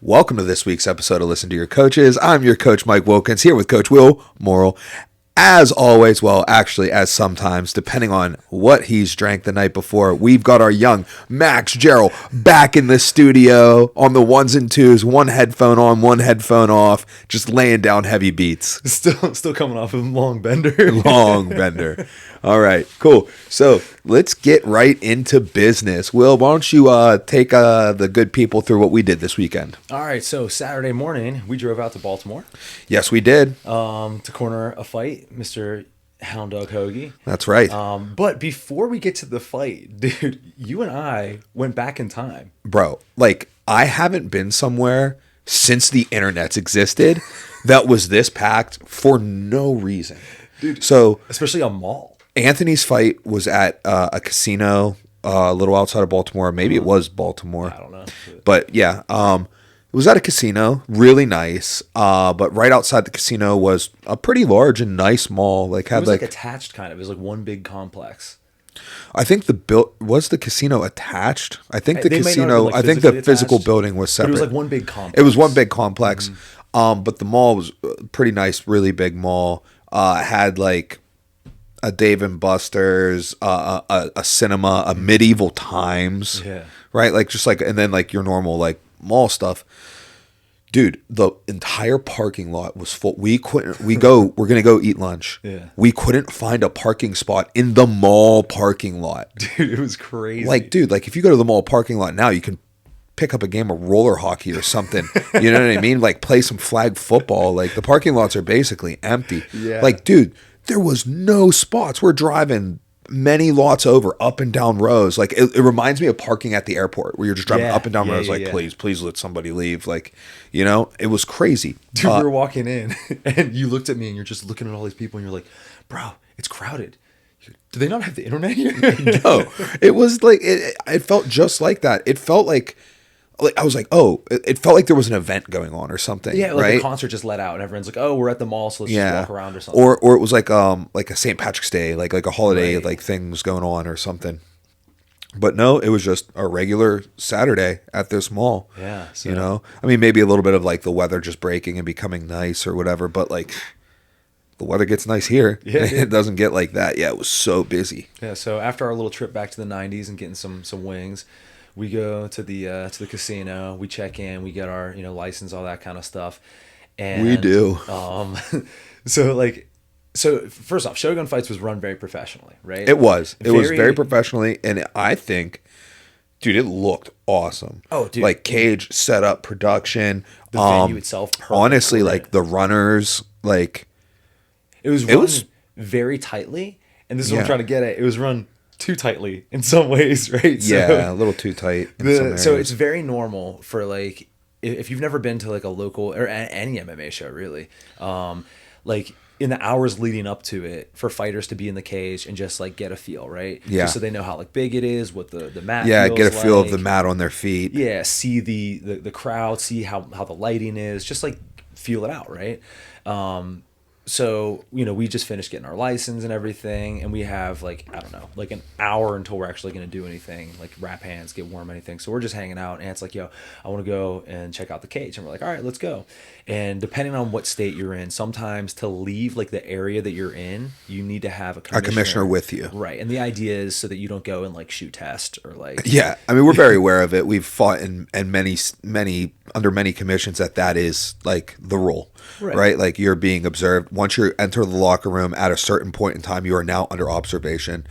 Welcome to this week's episode of Listen to Your Coaches. I'm your coach, Mike Wilkins, here with Coach Will Morrill. As always, well, actually, as sometimes, depending on what he's drank the night before, we've got our young Max Gerald back in the studio on the ones and twos, one headphone on, one headphone off, just laying down heavy beats. Still coming off of long bender. Long bender. All right, cool. So let's get right into business. Will, why don't you take the good people through what we did this weekend? All right, so Saturday morning, we drove out to Baltimore. Yes, we did. To corner a fight, Mr. Hounddog Hoagie. That's right. But before we get to the fight, dude, you and I went back in time. Bro, like, I haven't been somewhere since the internet's existed that was this packed for no reason. Dude, so especially a mall. Anthony's fight was at a casino a little outside of Baltimore. Maybe it was Baltimore. I don't know. But yeah, it was at a casino, really nice. But right outside the casino was a pretty large and nice mall. Like had it was like attached kind of. It was like one big complex. I think was the casino attached. I think the They might not casino. have been, like, I think the physically physical attached, building was separate. But it was like one big complex. It was one big complex. But the mall was pretty nice, really big mall. Had like a Dave and Buster's, a cinema, a medieval times, right? Like just like, and then like your normal like mall stuff. Dude, the entire parking lot was full. We're gonna go eat lunch. Yeah. We couldn't find a parking spot in the mall parking lot. Dude, it was crazy. Like, dude, like if you go to the mall parking lot now, you can pick up a game of roller hockey or something. You know what I mean? Like play some flag football. Like the parking lots are basically empty. Yeah. Like, dude, there was no spots. We're driving many lots over, up and down rows. Like it reminds me of parking at the airport where you're just driving up and down rows. Like, please let somebody leave. Like, you know, it was crazy. Dude, we were walking in and you looked at me and you're just looking at all these people and you're like, bro, it's crowded. Do they not have the internet here? No, it was like, it felt just like that. It felt like I was like, oh, it felt like there was an event going on or something. Yeah, like right? a concert just let out and everyone's like, oh, we're at the mall, so let's just walk around or something. Or it was like a St. Patrick's Day, like a holiday, like thing was going on or something. But no, it was just a regular Saturday at this mall. Yeah. So. You know? I mean, maybe a little bit of like the weather just breaking and becoming nice or whatever, but like the weather gets nice here. Yeah, it doesn't get like that. Yeah, it was so busy. Yeah, so after our little trip back to the 90s and getting some wings, we go to the casino, we check in, we get our, license, all that kind of stuff. And we do. So first off, Shogun Fights was run very professionally, right? It was very professionally, and I think, dude, it looked awesome. Oh, dude. Like cage setup, production, the venue itself, perfect. Honestly, like the runners, like it was very tightly, and this is what I'm trying to get at. It was run too tightly in some ways, right? Yeah, a little too tight. So it's very normal for like if you've never been to like a local or any MMA show really, like in the hours leading up to it, for fighters to be in the cage and just like get a feel, right? Yeah. Just so they know how like big it is, what the mat. Yeah, feels get a feel like. of the mat on their feet. Yeah, see the crowd, see how the lighting is, just like feel it out, right? So, we just finished getting our license and everything, and we have like, I don't know, like an hour until we're actually going to do anything, like wrap hands, get warm, anything. So we're just hanging out, and it's like, yo, I want to go and check out the cage. And we're like, all right, let's go. And depending on what state you're in, sometimes to leave like the area that you're in, you need to have a commissioner with you. Right. And the idea is so that you don't go and like shoot test or like. Yeah. I mean, we're very aware of it. We've fought in many under many commissions that is like the rule, right? Like you're being observed. Once you enter the locker room at a certain point in time, you are now under observation.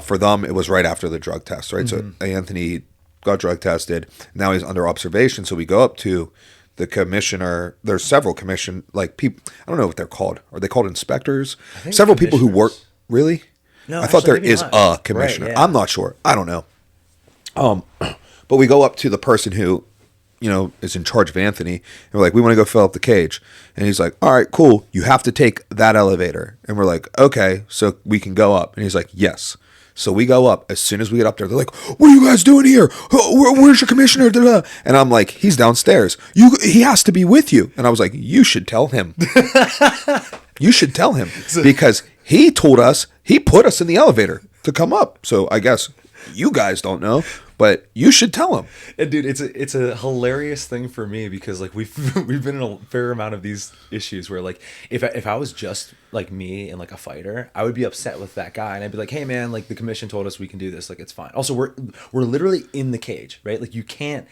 For them, it was right after the drug test, right? So Anthony got drug tested. Now he's under observation. So we go up to the commissioner. There's several people. I don't know what they're called. Are they called inspectors? Several people who work. Really? No, I thought there is a commissioner. Right, yeah. I'm not sure. I don't know. But we go up to the person who, is in charge of Anthony. And we're like, we want to go fill up the cage. And he's like, all right, cool. You have to take that elevator. And we're like, okay, so we can go up. And he's like, yes. So we go up. As soon as we get up there, they're like, what are you guys doing here? Where's your commissioner? And I'm like, he's downstairs. He has to be with you. And I was like, you should tell him. You should tell him. Because he told us, he put us in the elevator to come up. So I guess You guys don't know, but you should tell them. And dude, it's a hilarious thing for me because like we've been in a fair amount of these issues where like if I was just like me and like a fighter, I would be upset with that guy and I'd be like, hey man, like the commission told us we can do this, like it's fine. Also, we're literally in the cage, right? Like you can't.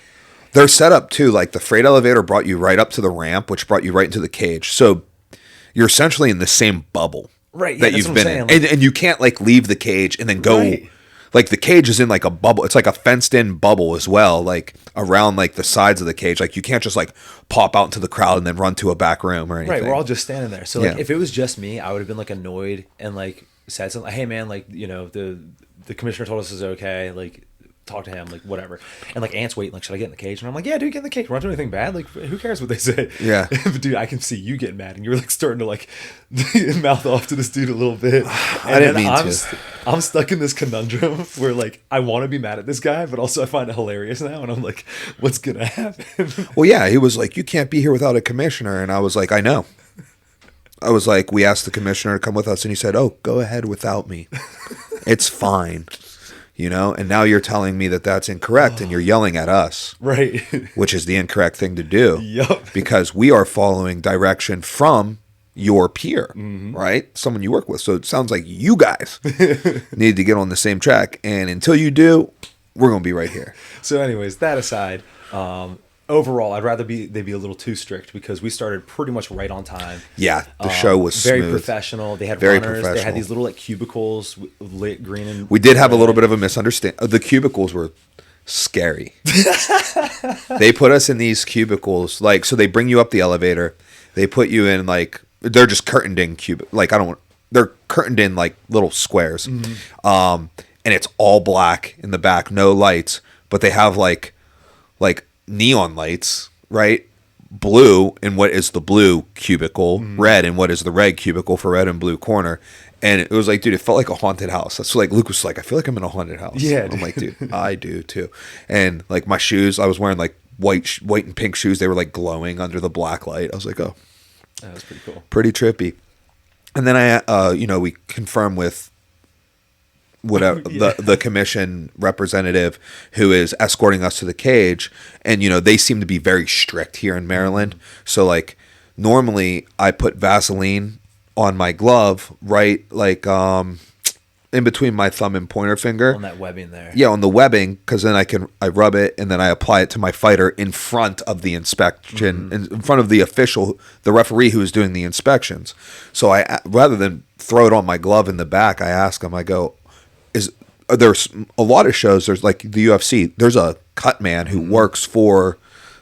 They're set up too. Like the freight elevator brought you right up to the ramp, which brought you right into the cage. So you're essentially in the same bubble, right? That you've been in, like, and you can't like leave the cage and then go. Right. Like the cage is in like a bubble. It's like a fenced in bubble as well, like around like the sides of the cage. Like you can't just like pop out into the crowd and then run to a back room or anything. Right, we're all just standing there. So like if it was just me, I would have been like annoyed and like said something like, hey man, like, you know, the commissioner told us it's okay, like talk to him, like whatever. And like Ant's waiting, like, should I get in the cage? And I'm like, yeah, dude, get in the cage. We're not doing anything bad. Like, who cares what they say? Yeah. But dude, I can see you getting mad and you're like starting to like mouth off to this dude a little bit. I didn't mean to. I'm stuck in this conundrum where like I want to be mad at this guy, but also I find it hilarious now. And I'm like, what's gonna happen? Well, yeah, he was like, you can't be here without a commissioner. And I was like, I know. I was like, we asked the commissioner to come with us, and he said, oh, go ahead without me. It's fine. You know, and now you're telling me that that's incorrect, and you're yelling at us, right? Which is the incorrect thing to do, Yep. Because we are following direction from your peer, right? Someone you work with. So it sounds like you guys need to get on the same track, and until you do, we're gonna be right here. So, anyways, that aside, overall, I'd rather they be a little too strict because we started pretty much right on time. Yeah, the show was very smooth. Professional. They had very runners. They had these little like cubicles lit green and. We did have a little bit of a misunderstanding. The cubicles were scary. They put us in these cubicles, like, so they bring you up the elevator. They put you in like, they're just curtained in they're curtained in like little squares, and it's all black in the back, no lights, but they have like neon lights, right? Blue in what is the blue cubicle, red in what is the red cubicle for red and blue corner. And it was like, dude, it felt like a haunted house. That's like Luke was like, I feel like I'm in a haunted house. Yeah, I'm like, dude, I do too. And like my shoes, I was wearing like white and pink shoes. They were like glowing under the black light. I was like, oh, that was pretty cool, pretty trippy. And then we confirmed with whatever the commission representative who is escorting us to the cage, and they seem to be very strict here in Maryland. So like normally I put Vaseline on my glove, right, like in between my thumb and pointer finger on that webbing there. Yeah, on the webbing, because then I rub it and then I apply it to my fighter in front of the inspection, in front of the referee who is doing the inspections. So I, rather than throw it on my glove in the back, I ask him, I go, there's a lot of shows, there's like the UFC, there's a cut man who works for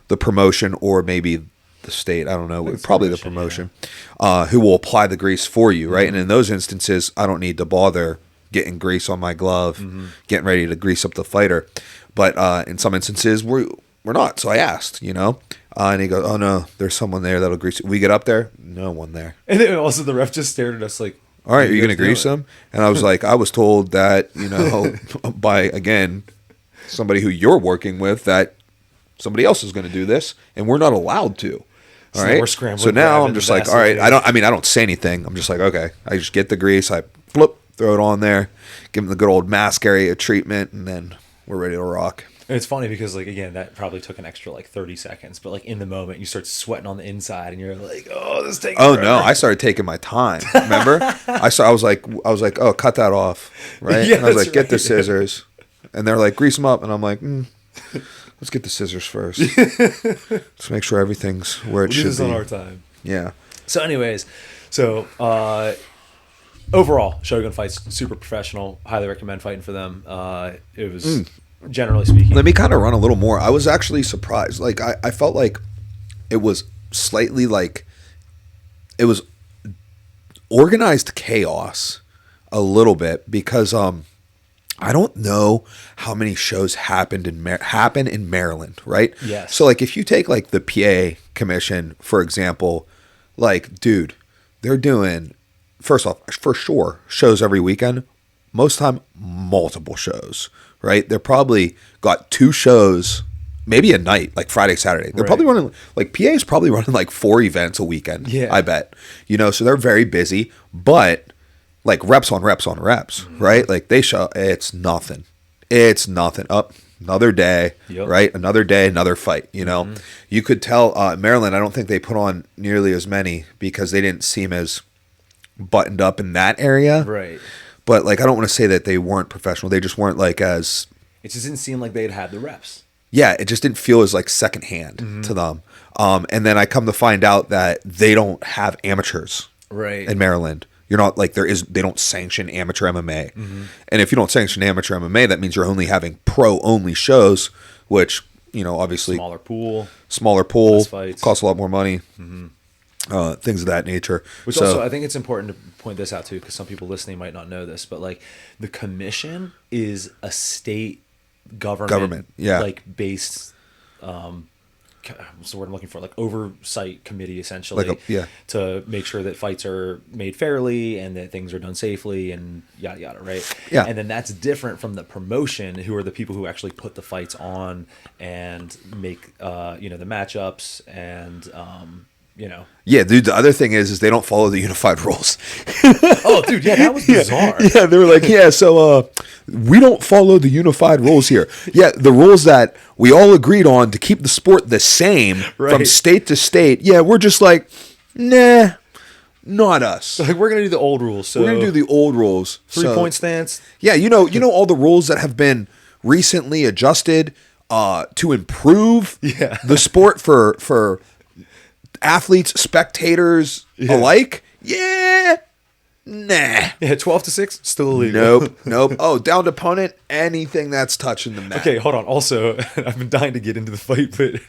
the promotion or maybe the state, I don't know, probably the promotion, who will apply the grease for you, right? And in those instances, I don't need to bother getting grease on my glove, getting ready to grease up the fighter. But in some instances, we're not. So I asked, and he goes, oh no, there's someone there that'll grease it. We get up there, no one there. And then also the ref just stared at us like, all right, are you going to grease them? And I was like, I was told that, by, again, somebody who you're working with, that somebody else is going to do this, and we're not allowed to. All right. We're scrambling. So now I'm just like, all right, I don't say anything. I'm just like, okay, I just get the grease, I throw it on there, give them the good old mask area treatment, and then we're ready to rock. And it's funny because, like, again, that probably took an extra, 30 seconds. But, in the moment, you start sweating on the inside, and you're like, oh, this is taking forever. No, I started taking my time, remember? I was like, oh, cut that off, right? Yeah, and I was like, get right. the scissors. And they're like, grease them up. And I'm like, let's get the scissors first. Let's make sure everything's where it should be. This is on our time. Yeah. So, anyways, overall, Shogun fights super professional. Highly recommend fighting for them. It was... Generally speaking. Let me kind of run a little more. I was actually surprised. Like, I felt like it was slightly it was organized chaos a little bit because I don't know how many shows happen in Maryland, right? Yes. So if you take the PA commission, for example, dude, they're doing, first off, for sure, shows every weekend. Most time, multiple shows. Right? They're probably got 2 shows, maybe a night, like Friday, Saturday. They're probably running, PA's probably running 4 events a weekend. Yeah. I bet. So they're very busy, but reps on reps on reps, right? They show, it's nothing. it's nothing. Up another day, Yep. right? Another day, another fight. You know, you could tell Maryland. I don't think they put on nearly as many because they didn't seem as buttoned up in that area. Right. But like, I don't want to say that they weren't professional. They just weren't like as. It just didn't seem like they'd had the reps. Yeah, it just didn't feel as like secondhand to them. And then I come to find out that they don't have amateurs Right. in Maryland. You're not like they don't sanction amateur MMA. And if you don't sanction amateur MMA, that means you're only having pro only shows, which, you know, obviously Smaller pool. Less fights. costs a lot more money, things of that nature. Which also, I think it's important to point this out too, because some people listening might not know this, but like the commission is a state government, yeah, like based, what's the word I'm looking for? Like oversight committee, essentially, like to make sure that fights are made fairly and that things are done safely and yada yada, right? Yeah. And then that's different from the promotion, who are the people who actually put the fights on and make, you know, the matchups and, you know. Yeah, dude. The other thing is they don't follow the unified rules. Oh, dude, yeah, that was bizarre. Yeah, they were like, yeah, so we don't follow the unified rules here. Yeah, the rules that we all agreed on to keep the sport the same from state to state. Yeah, we're just like, nah, not us. Like, we're gonna do the old rules. So We're gonna do the old rules. 3-point stance. Yeah, you know all the rules that have been recently adjusted to improve the sport for athletes, spectators alike. Yeah. Nah. Yeah, 12-6, still illegal. Nope. Oh, downed opponent, anything that's touching the mat. Okay, hold on. Also, I've been dying to get into the fight, but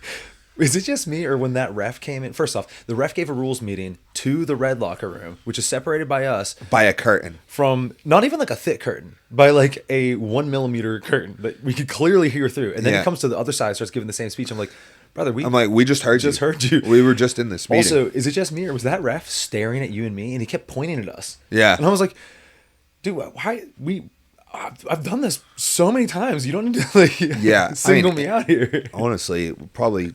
is it just me or when that ref came in? First off, the ref gave a rules meeting to the red locker room, which is separated by us By a curtain. from not even like a thick curtain, by like a 1 millimeter curtain that we could clearly hear through. And then he comes to the other side, starts giving the same speech. I'm like, brother, we just heard you. We were just in this meeting. Also, is it just me or was that ref staring at you and me and he kept pointing at us? Yeah. And I was like, dude, why I've done this so many times. You don't need to like single me out here. Honestly, probably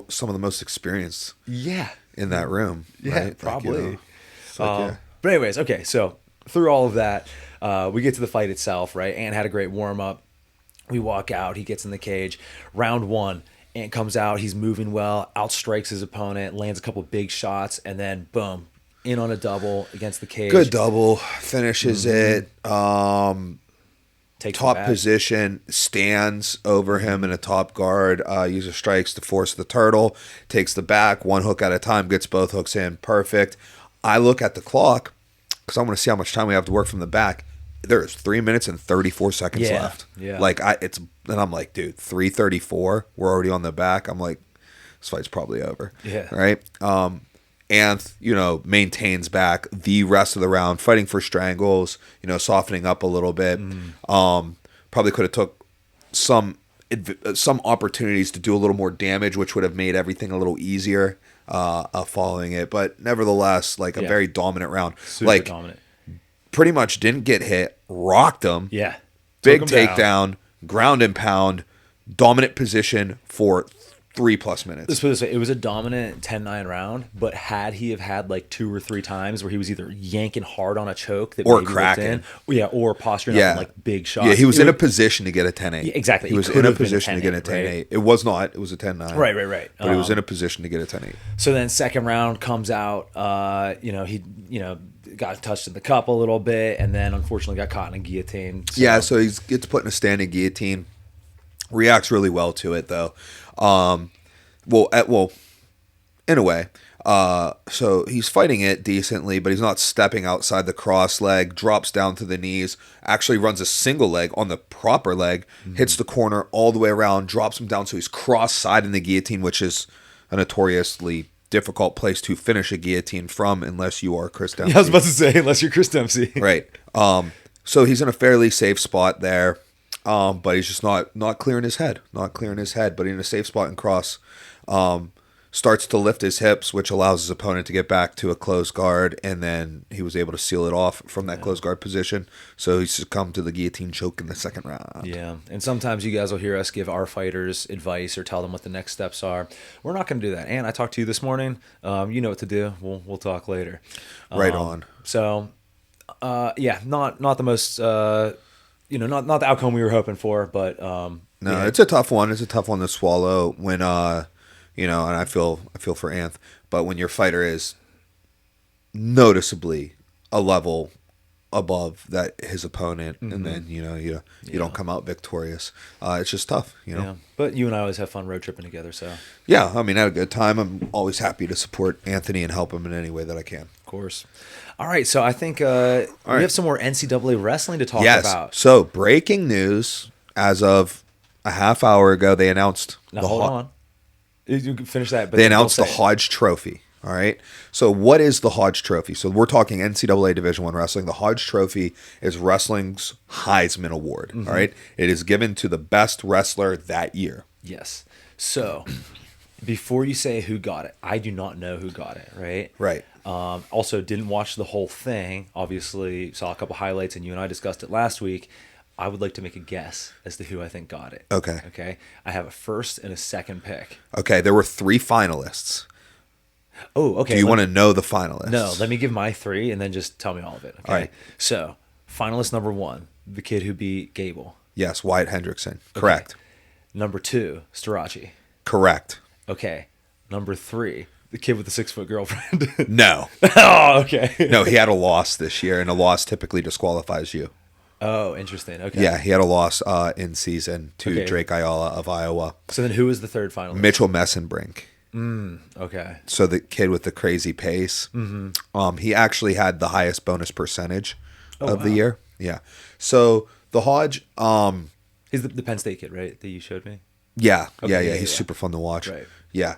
some of the most experienced in that room. Yeah, right? probably. Like, But anyways, okay, so through all of that, we get to the fight itself, right? Ant had a great warm-up. We walk out. He gets in the cage. Round 1, Ant comes out. He's moving well, outstrikes his opponent, lands a couple big shots, and then boom, in on a double against the cage. Good double. Finishes it. Takes Top position, stands over him in a top guard, uses strikes to force the turtle, takes the back, one hook at a time, gets both hooks in. Perfect. I look at the clock because I want to see how much time we have to work from the back. There is 3 minutes and 34 seconds left. Yeah. Like and I'm like, dude, 3:34. We're already on the back. I'm like, this fight's probably over. Yeah. Right. And, you know, maintains back the rest of the round, fighting for strangles, you know, softening up a little bit. Probably could have took some opportunities to do a little more damage, which would have made everything a little easier following it. But nevertheless, like a very dominant round. Super dominant. Pretty much didn't get hit, rocked him. Yeah. Big takedown, ground and pound, dominant position for 3+ minutes. Let's put it this way. It was a dominant 10-9 round, but had he have had like 2 or 3 times where he was either yanking hard on a choke that or maybe cracking, or posturing up in like big shots. Yeah, he was in a position to get a 10-8. Yeah, exactly. He was in a position to get a 10-8. Right? It was not. It was a 10-9. Right. But he was in a position to get a 10-8. So then second round comes out. He got touched in the cup a little bit, and then unfortunately got caught in a guillotine. So he gets put in a standing guillotine. Reacts really well to it though. In a way. So he's fighting it decently, but he's not stepping outside the cross leg, drops down to the knees, actually runs a single leg on the proper leg, hits the corner all the way around, drops him down so he's cross-side in the guillotine, which is a notoriously difficult place to finish a guillotine from unless you are Chris Dempsey. Yeah, I was about to say, unless you're Chris Dempsey. Right. So he's in a fairly safe spot there, but he's just not clearing his head. Not clearing his head, but in a safe spot and cross. Starts to lift his hips, which allows his opponent to get back to a closed guard, and then he was able to seal it off from that closed guard position. So he succumbed to the guillotine choke in the second round. Yeah, and sometimes you guys will hear us give our fighters advice or tell them what the next steps are. We're not going to do that. And I talked to you this morning. You know what to do. We'll talk later. Right on. So, not the most not the outcome we were hoping for, but No, yeah. it's a tough one. It's a tough one to swallow when and I feel for Anth, but when your fighter is noticeably a level above that his opponent, and then you don't come out victorious. It's just tough, Yeah. But you and I always have fun road tripping together, so Yeah, I mean, I had a good time. I'm always happy to support Anthony and help him in any way that I can. of course. All right, so I think we right. have some more NCAA wrestling to talk Yes. about. So breaking news: as of a half hour ago, they announced Now hold on. You can finish that. But They then announced the don't say it. Hodge Trophy. All right. So what is the Hodge Trophy? So we're talking NCAA Division I wrestling. The Hodge Trophy is wrestling's Heisman Award. All right. It is given to the best wrestler that year. Yes. So before you say who got it, I do not know who got it. Right. Right. Also, didn't watch the whole thing. Obviously, saw a couple highlights, and you and I discussed it last week. I would like to make a guess as to who I think got it. Okay. Okay. I have a first and a second pick. Okay. There were 3 finalists. Oh, okay. Do you want to know the finalists? No, let me give my 3 and then just tell me all of it. Okay. All right. So, finalist number 1, the kid who beat Gable. Yes. Wyatt Hendrickson. Correct. Okay. Number 2, Starachi. Correct. Okay. Number 3, the kid with the 6-foot girlfriend. No. Oh, okay. No, he had a loss this year, and a loss typically disqualifies you. Oh, interesting. Okay. Yeah, he had a loss in season to Okay. Drake Ayala of Iowa. So then who was the third finalist? Mitchell Messenbrink. Okay. So the kid with the crazy pace. He actually had the highest bonus percentage of the year. Yeah. So the Hodge, He's the Penn State kid, right? That you showed me? yeah. yeah, He's yeah. super fun to watch. Right. Yeah.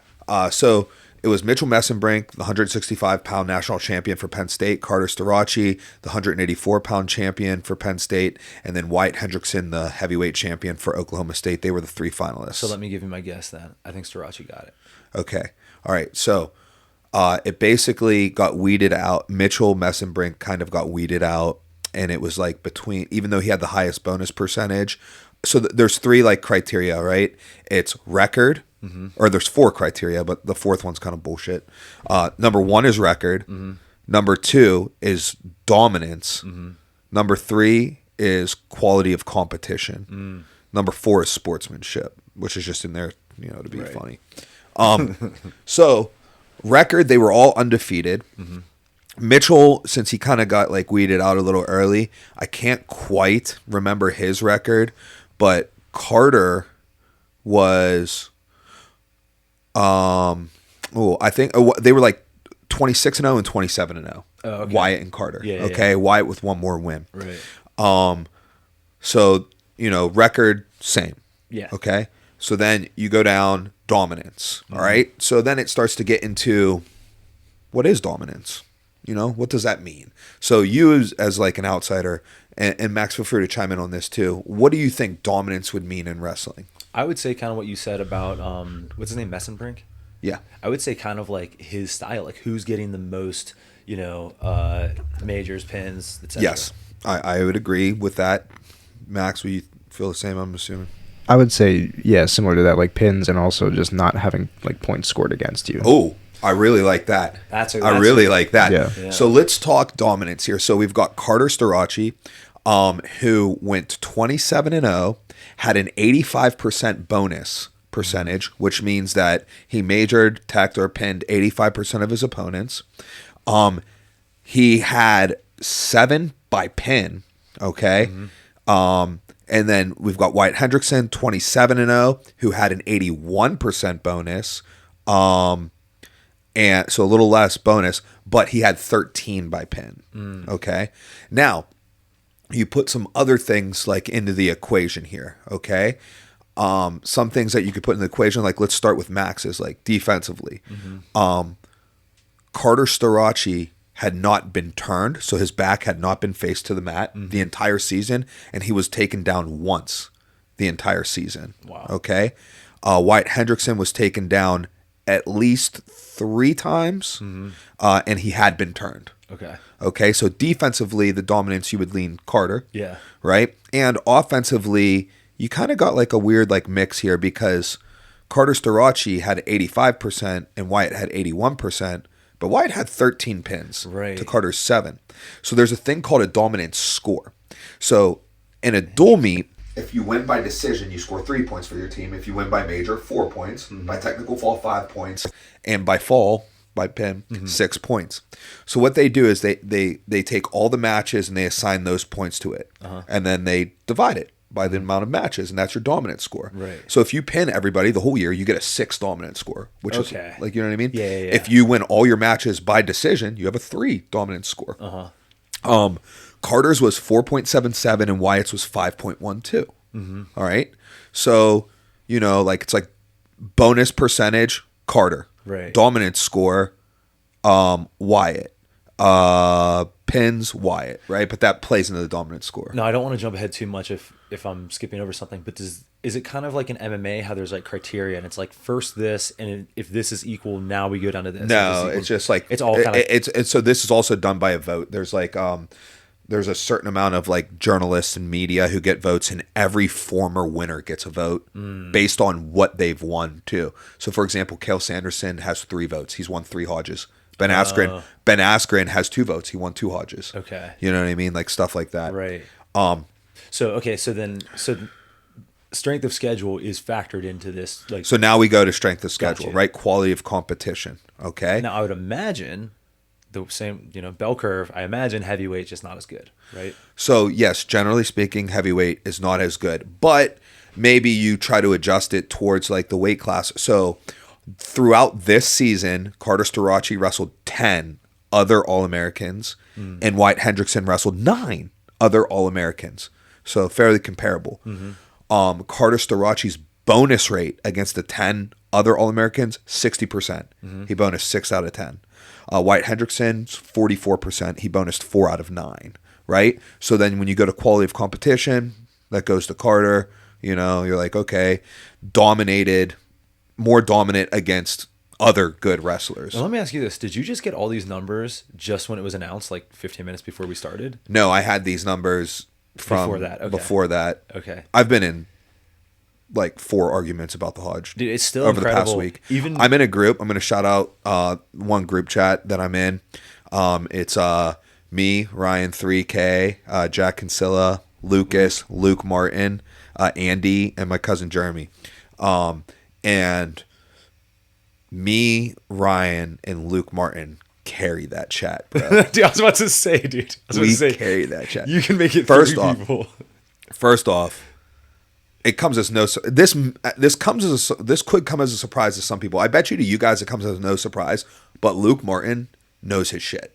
So it was Mitchell Messenbrink, the 165-pound national champion for Penn State, Carter Starachi, the 184-pound champion for Penn State, and then Wyatt Hendrickson, the heavyweight champion for Oklahoma State. They were the 3 finalists. So let me give you my guess then. I think Starachi got it. Okay. All right. So it basically got weeded out. Mitchell Messenbrink kind of got weeded out, and it was like between, even though he had the highest bonus percentage. So there's 3 like criteria, right? It's record, or there's 4 criteria, but the 4th one's kind of bullshit. Number 1 is record. Number 2 is dominance. Number 3 is quality of competition. Number 4 is sportsmanship, which is just in there, to be funny. So record, they were all undefeated. Mitchell, since he kind of got like weeded out a little early, I can't quite remember his record, but Carter was, I think they were like 26-0 and 27-0. Oh, okay. Wyatt and Carter. Yeah, okay. yeah. Wyatt with 1 more win. Right. So, record same. Yeah. Okay. So then you go down dominance. All right. So then it starts to get into what is dominance? What does that mean? So you as like an outsider, and Max, feel free to chime in on this too. What do you think dominance would mean in wrestling? I would say kind of what you said about, what's his name, Messenbrink? Yeah. I would say kind of like his style, like who's getting the most, majors, pins, etc. Yes. I would agree with that. Max, will you feel the same, I'm assuming? I would say, yeah, similar to that, like pins, and also just not having like points scored against you. Oh, I really like that. I really like that. Yeah. So let's talk dominance here. So we've got Carter Starachi, who went 27-0, had an 85% bonus percentage, which means that he majored, tacked, or pinned 85% of his opponents. He had 7 by pin. Okay. And then we've got Wyatt Hendrickson, 27-0, who had an 81% bonus. And so a little less bonus, but he had 13 by pin. Okay. Now, you put some other things like into the equation here. Okay. Some things that you could put in the equation, like let's start with Max's, like defensively. Carter Starachi had not been turned, so his back had not been faced to the mat the entire season, and he was taken down once the entire season. Wow. Okay. Wyatt Hendrickson was taken down at least 3 times, and he had been turned. Okay. Okay, so defensively, the dominance, you would lean Carter. Yeah. Right? And offensively, you kind of got like a weird like mix here because Carter Starachi had 85% and Wyatt had 81%, but Wyatt had 13 pins Right. to Carter's 7. So there's a thing called a dominance score. So In a dual meet, if you win by decision, you score 3 points for your team. If you win by major, 4 points. By technical fall, 5 points. And by fall, by pin, 6 points. So what they do is they take all the matches and they assign those points to it. And then they divide it by the amount of matches, and that's your dominance score. Right. So if you pin everybody the whole year, you get a 6 dominance score, which is like, you know what I mean? Yeah. If you win all your matches by decision, you have a 3 dominance score. Carter's was 4.77 and Wyatt's was 5.12. All right. So, you know, like it's like bonus percentage, Carter. Right. Dominance score, Wyatt. Pins, Wyatt, right? But that plays into the dominance score. No, I don't want to jump ahead too much if I'm skipping over something, but is it kind of like an MMA, how there's like criteria and it's like first this, and if this is equal, now we go down to this? No, it's just like it's all kind of it's so this is also done by a vote. There's like there's a certain amount of like journalists and media who get votes, and every former winner gets a vote based on what they've won too. So for example, Cale Sanderson has 3 votes. He's won 3 Hodges. Ben Askren has 2 votes. He won 2 Hodges. Okay. You know what I mean? Like stuff like that. Right. So strength of schedule is factored into this. Like, so now we go to strength of schedule, Gotcha. right? Quality of competition. Okay. Now I would imagine the same, you know, bell curve. I imagine heavyweight just not as good, right? So yes, generally speaking, heavyweight is not as good, but maybe you try to adjust it towards like the weight class. So throughout this season, Carter Starachi wrestled 10 other All-Americans, and Wyatt Hendrickson wrestled 9 other All-Americans. So fairly comparable. Carter Starachi's bonus rate against the 10 other All-Americans, 60%. He bonused 6 out of 10. Wyatt Hendrickson's 44%. He bonused 4 out of 9. Right? So then when you go to quality of competition, that goes to Carter. You know, you're like, okay, more dominant against other good wrestlers. Now, let me ask you this. Did you just get all these numbers just when it was announced, like 15 minutes before we started? No, I had these numbers from before that. Okay. I've been in like 4 arguments about the Hodge. Dude, it's still over incredible. The past week. I'm in a group. I'm going to shout out one group chat that I'm in. It's me, Ryan 3K, Jack Kinsella, Lucas, Luke Martin, Andy, and my cousin Jeremy. And me, Ryan, and Luke Martin carry that chat, bro. Dude, I was about to say, dude. We carry that chat. You can make it First 3 off, people. First off, it comes as no. This could come as a surprise to some people. I bet you to you guys it comes as no surprise. But Luke Martin knows his shit.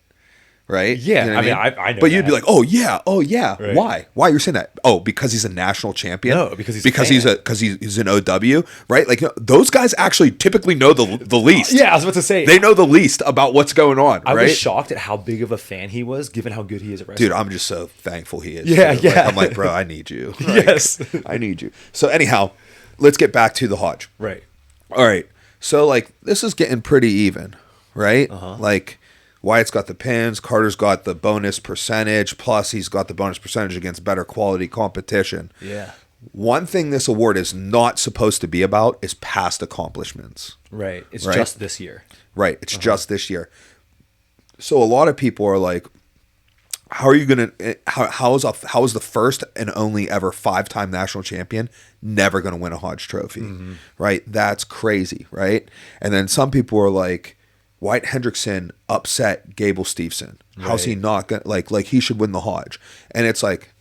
Right? Yeah, you know I mean, I I know. But you'd be like, oh yeah. Right. Why? Why you're saying that? Oh, because he's a national champion. No, because he's an OW, right? Like those guys actually typically know the least. Yeah, I was about to say they know the least about what's going on. I right? was shocked at how big of a fan he was, given how good he is at wrestling. Dude, I'm just so thankful he is. Yeah, dude. yeah. Like, I'm like, bro, I need you. Like, yes, I need you. So anyhow, let's get back to the Hodge. Right. All right. So like this is getting pretty even, right? Like. Wyatt's got the pins, Carter's got the bonus percentage, plus he's got the bonus percentage against better quality competition. Yeah. One thing this award is not supposed to be about is past accomplishments. Right. It's just this year. Right. It's just this year. So a lot of people are like, how are you going to, how is the first and only ever 5-time national champion never going to win a Hodge Trophy? Right. That's crazy. Right. And then some people are like, Wyatt Hendrickson upset Gable Steveson. How's he not gonna like he should win the Hodge? And it's like,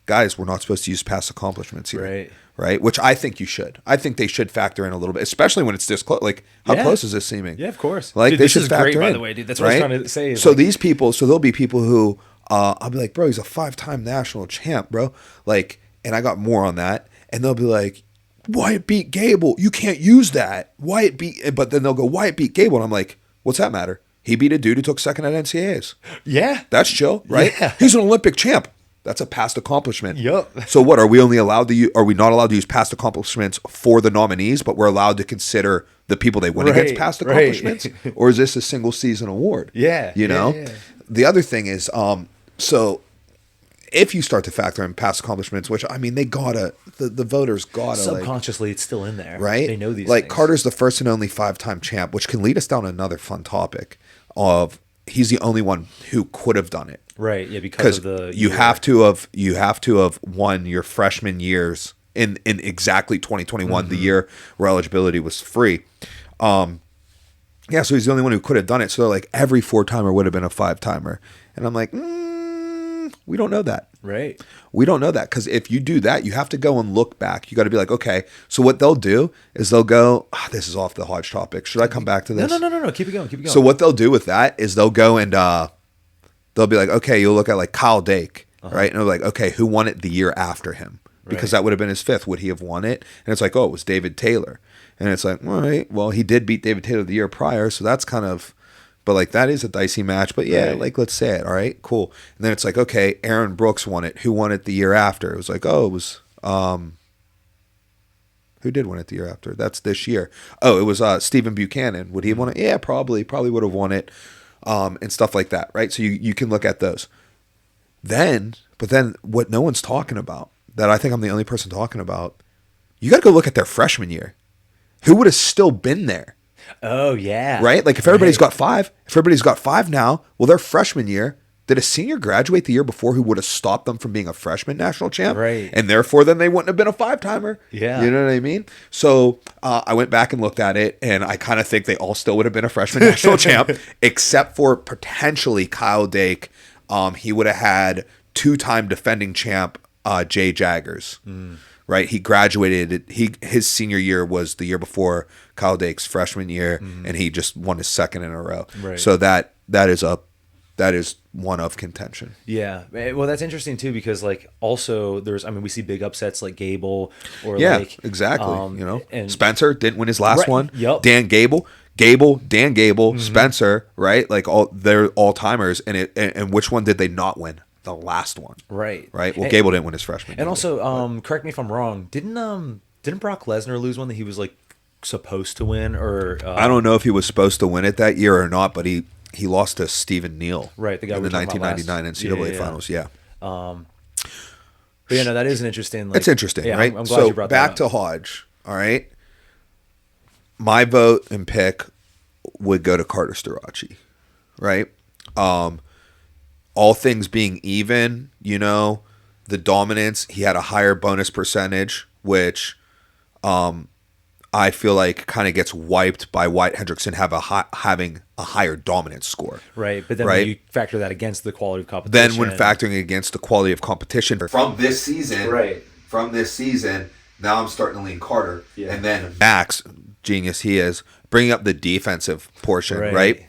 guys, we're not supposed to use past accomplishments here, right? Which I think you should. I think they should factor in a little bit, especially when it's this close. Like, how close is this seeming? Yeah, of course. Like, dude, they this should is factor great, in, by the way, dude. That's what I was trying to say. So these people, so there'll be people who I'll be like, bro, he's a 5-time national champ, bro. Like, and I got more on that, and they'll be like, Wyatt beat Gable. You can't use that. But then they'll go, Wyatt beat Gable, and I'm like, what's that matter? He beat a dude who took second at NCAAs. Yeah. That's chill, right? Yeah. He's an Olympic champ. That's a past accomplishment. Yep. So what, are we not allowed to use past accomplishments for the nominees, but we're allowed to consider the people they win against past accomplishments? Or is this a single season award? Yeah. You know? Yeah. The other thing is, so if you start to factor in past accomplishments, which I mean, the voters gotta subconsciously, it's still in there, right? They know these. Like things. Carter's the first and only 5-time champ, which can lead us down another fun topic of he's the only one who could have done it. Right. Yeah, because of the you year. have to have won your freshman years in exactly 2021, the year where eligibility was free. Yeah, so he's the only one who could have done it. So like every 4-timer would have been a 5-timer. And I'm like, we don't know that. Right. We don't know that, because if you do that, you have to go and look back. You got to be like, okay, so what they'll do is they'll go, this is off the Hodge topic. Should I come back to this? No. Keep it going. So what they'll do with that is they'll go and they'll be like, okay, you'll look at like Kyle Dake, right? And they'll be like, okay, who won it the year after him? Because that would have been his 5th. Would he have won it? And it's like, oh, it was David Taylor. And it's like, all right, well, he did beat David Taylor the year prior, so that's kind of, but like that is a dicey match. But yeah, like let's say it, all right, cool. And then it's like, okay, Aaron Brooks won it. Who won it the year after? It was like, oh, it was who did win it the year after? That's this year. Oh, it was Stephen Buchanan. Would he have won it? Yeah, probably would have won it, and stuff like that, right? So you can look at those. But then what no one's talking about, that I think I'm the only person talking about, you got to go look at their freshman year. Who would have still been there? Oh, yeah. Right? Like if everybody's got 5 now, well, their freshman year, did a senior graduate the year before who would have stopped them from being a freshman national champ? Right. And therefore, then they wouldn't have been a 5-timer. Yeah. You know what I mean? So I went back and looked at it, and I kind of think they all still would have been a freshman national champ, except for potentially Kyle Dake. He would have had 2-time defending champ Jay Jaggers. Right, he graduated. His senior year was the year before Kyle Dake's freshman year, and he just won his 2nd in a row. Right. So that is one of contention. Yeah, well, that's interesting too, because like also we see big upsets like Gable or exactly. And Spencer didn't win his last one. Yep. Dan Gable, Spencer, right? Like they're all timers, and which one did they not win? The last one. Right. Well, Gable didn't win his freshman. And also, correct me if I'm wrong, didn't Brock Lesnar lose one that he was like supposed to win, or I don't know if he was supposed to win it that year or not, but he lost to Stephen Neal. Right, the guy in the 1999 NCAA finals, yeah. But yeah, no, that is an interesting. It's interesting, right? I'm glad you brought that up. Back to Hodge, all right? My vote and pick would go to Carter Starachi, right? All things being even, the dominance, he had a higher bonus percentage, which I feel like kind of gets wiped by Wyatt Hendrickson having a higher dominance score. Right, but then when you factor that against the quality of competition. Then when factoring against the quality of competition. From this season, now I'm starting to lean Carter. Yeah. And then Max, genius he is, bringing up the defensive portion, right?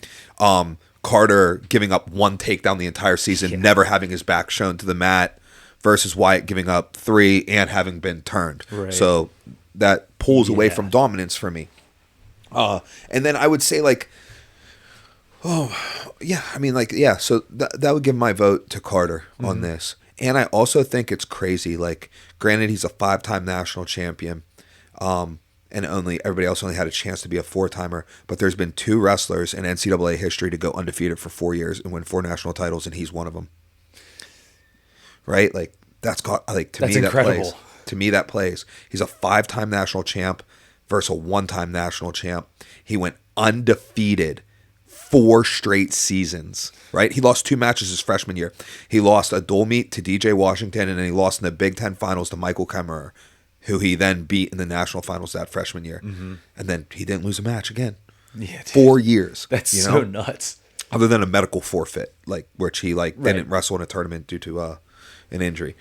Carter giving up 1 takedown the entire season, never having his back shown to the mat, versus Wyatt giving up 3 and having been turned. Right. So that pulls away from dominance for me. And then I would say so that would give my vote to Carter on this. And I also think it's crazy. Like, granted, he's a 5-time national champion. And everybody else only had a chance to be a 4-timer. But there's been 2 wrestlers in NCAA history to go undefeated for 4 years and win 4 national titles, and he's one of them. Right? Like, that's incredible. To me, that plays. He's a 5-time national champ versus a 1-time national champ. He went undefeated 4 straight seasons. Right? He lost 2 matches his freshman year. He lost a dual meet to DJ Washington, and then he lost in the Big Ten finals to Michael Kemmerer, who he then beat in the national finals that freshman year. And then he didn't lose a match again. Yeah, 4 years. That's so nuts. Other than a medical forfeit, which he didn't wrestle in a tournament due to an injury.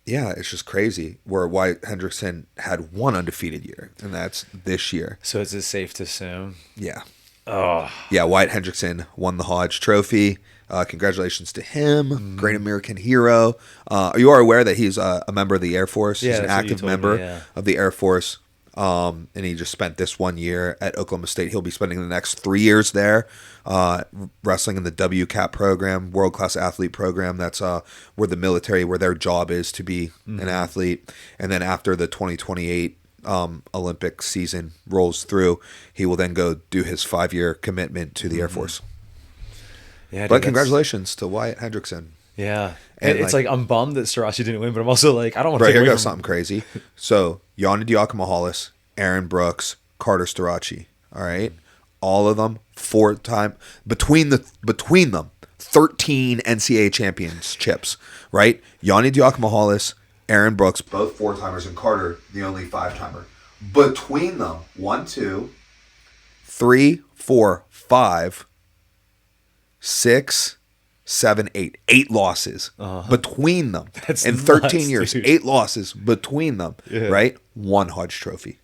It's just crazy where Wyatt Hendrickson had 1 undefeated year, and that's this year. So is it safe to assume? Yeah. Oh. Yeah, Wyatt Hendrickson won the Hodge Trophy. Congratulations to him, great American hero. You are aware that he's a member of the Air Force. Yeah, he's an active member of the Air Force, and he just spent this 1 year at Oklahoma State. He'll be spending the next 3 years there, wrestling in the WCAP program, World Class Athlete Program. That's where the military, where their job is to be an athlete. And then after the 2028 Olympic season rolls through, he will then go do his 5-year commitment to the Air Force. Yeah, but congratulations to Wyatt Hendrickson. Yeah. And it's I'm bummed that Starachi didn't win, but I'm also I don't want to take here away goes something crazy. So, Yanni Diakomahalis, Aaron Brooks, Carter Starachi. All right? All of them 4-time, between them, 13 NCAA championships, right? Yanni Diakomahalis, Aaron Brooks, both 4-timers, and Carter, the only 5-timer. Between them, 1, 2, 3, 4, 5, 6, 7, 8. 8 losses between them. That's in 13 nuts, years. dude. 8 losses between them, right? 1 Hodge Trophy.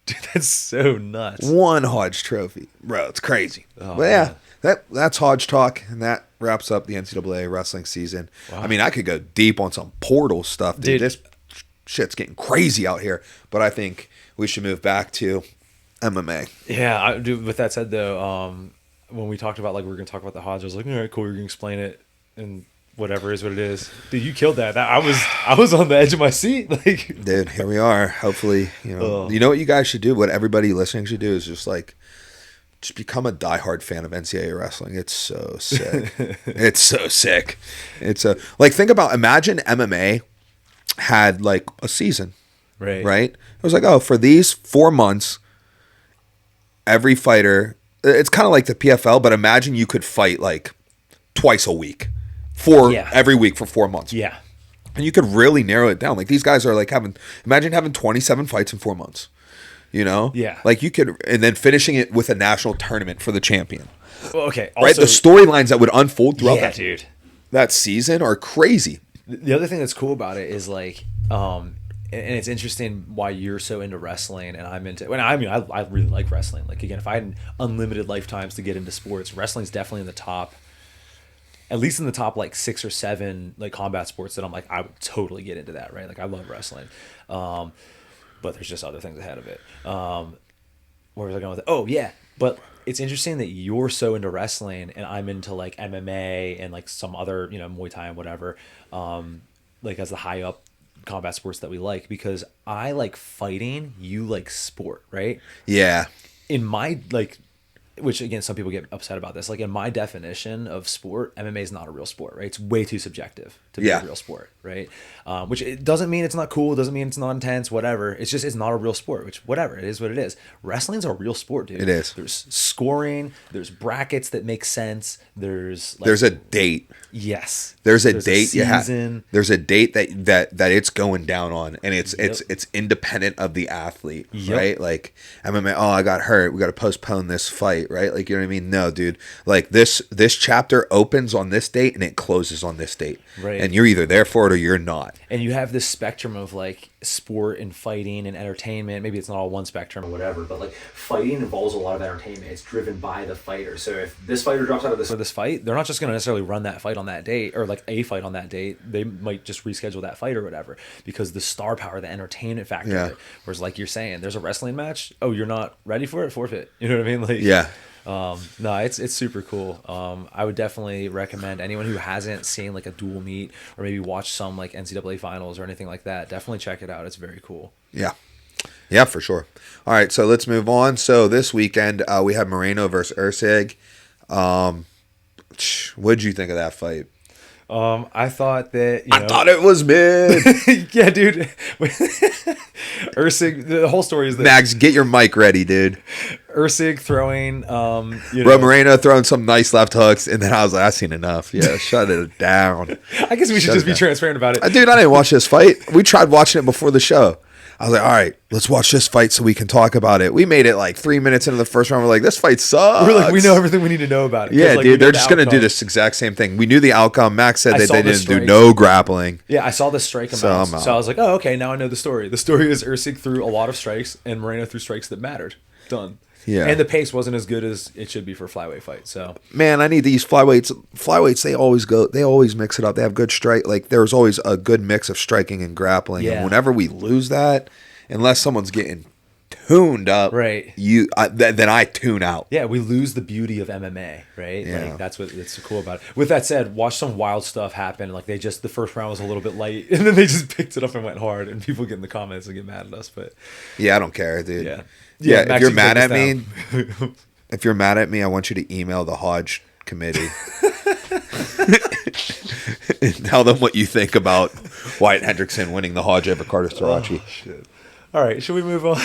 Dude, that's so nuts. 1 Hodge Trophy. Bro, it's crazy. Oh, but yeah, that's Hodge talk, and that wraps up the NCAA wrestling season. Wow. I mean, I could go deep on some portal stuff, dude. This shit's getting crazy out here, but I think we should move back to MMA. Yeah, dude, with that said, though, when we talked about, like, we were going to talk about the Hodge, I was like, all right, cool, you're going to explain it, and whatever is what it is. Dude, you killed that. I was on the edge of my seat. Like, dude, here we are. Hopefully, you know what you guys should do, what everybody listening should do is just become a diehard fan of NCAA wrestling. It's so sick. It's so sick. Imagine MMA had like a season. Right? It was like, oh, for these 4 months, every fighter, it's kind of like the PFL, but imagine you could fight like twice a week every week for 4 months. Yeah. And you could really narrow it down. Like these guys are like imagine having 27 fights in 4 months, you know? Yeah. Like you could, and then finishing it with a national tournament for the champion. Well, okay. Also, right? The storylines that would unfold throughout that season are crazy. The other thing that's cool about it is like, and it's interesting why you're so into wrestling and I'm into. I really like wrestling. Like again, if I had unlimited lifetimes to get into sports, wrestling's definitely in the top. At least in the top like 6 or 7 like combat sports that I'm like I would totally get into that. Right? Like I love wrestling, but there's just other things ahead of it. Where was I going with it? Oh yeah, but it's interesting that you're so into wrestling and I'm into like MMA and like some other Muay Thai and whatever. Like as the high up combat sports that we like, because I like fighting, you like sport, right? Yeah. In my like, which again, some people get upset about this. Like in my definition of sport, MMA is not a real sport, right? It's way too subjective to be a real sport, right? Which it doesn't mean it's not cool, it doesn't mean it's not intense, whatever. It's just it's not a real sport, which whatever, it is what it is. Wrestling's a real sport, dude. It is. There's scoring, there's brackets that make sense, there's a date. Yes. There's a date you have. There's a date that it's going down on, and it's independent of the athlete, right? Like MMA, oh, I got hurt, we got to postpone this fight, right? Like, you know what I mean? No, dude. Like this chapter opens on this date and it closes on this date, right? And you're either there for it or you're not. And you have this spectrum of like sport and fighting and entertainment. Maybe it's not all one spectrum or whatever, but like fighting involves a lot of entertainment. It's driven by the fighter. So if this fighter drops out of this fight, they're not just going to necessarily run that fight on that date or like a fight on that date. They might just reschedule that fight or whatever because the star power, the entertainment factor. Yeah. Whereas like you're saying, there's a wrestling match. Oh, you're not ready for it? Forfeit. You know what I mean? Like, yeah. No, it's super cool. I would definitely recommend anyone who hasn't seen like a dual meet or maybe watched some like NCAA finals or anything like that, definitely check it out. It's very cool. Yeah, for sure. All right, so let's move on. So this weekend we have Moreno versus Ursig. What'd you think of that fight? I thought that I thought it was mid. Yeah, dude. Ursig, the whole story is that Max, get your mic ready, dude. Ursig throwing Bro, Moreno throwing some nice left hooks, and then I was like, I've seen enough. Yeah, shut it down. I guess we should just be transparent about it. Dude, I didn't watch this fight. We tried watching it before the show. I was like, all right, let's watch this fight so we can talk about it. We made it like 3 minutes into the first round. We're like, this fight sucks. We're like, we know everything we need to know about it. Yeah, like, dude, they're just going to do this exact same thing. We knew the outcome. Max said that they didn't do no grappling. Yeah, I saw the strike amount. So I was like, oh, okay, now I know the story. The story is Ursig threw a lot of strikes and Moreno threw strikes that mattered. Done. Yeah. And the pace wasn't as good as it should be for a flyweight fight. So man, I need these flyweights. Flyweights, they always mix it up. They have good strike. Like there's always a good mix of striking and grappling. Yeah. And whenever we lose that, unless someone's getting tuned up, right? Then I tune out. Yeah, we lose the beauty of MMA, right? Yeah. Like that's what's cool about it. With that said, watch some wild stuff happen. Like the first round was a little bit light, and then they just picked it up and went hard. And people get in the comments and get mad at us, but yeah, I don't care, dude. Yeah. If you're mad at me, I want you to email the Hodge committee and tell them what you think about Wyatt Hendrickson winning the Hodge over Carter Starachi. Oh, shit. All right, should we move on?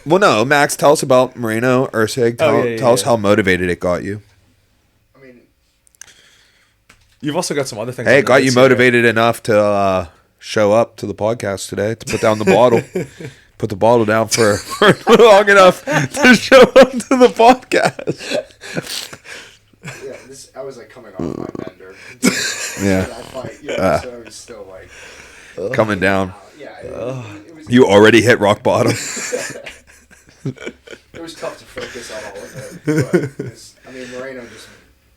Well, no, Max, tell us about Moreno Ursig. Tell us how motivated it got you. I mean, You've also got some other things. Hey, on the got you list here. motivated enough to show up to the podcast today, to put down the bottle. Put the bottle down for long enough to show up to the podcast. Yeah, I was like coming off my bender. Yeah. That fight, so I was still like Coming down. Yeah, it was. You already hit rock bottom. It was tough to focus on all of it. But it was, I mean, Moreno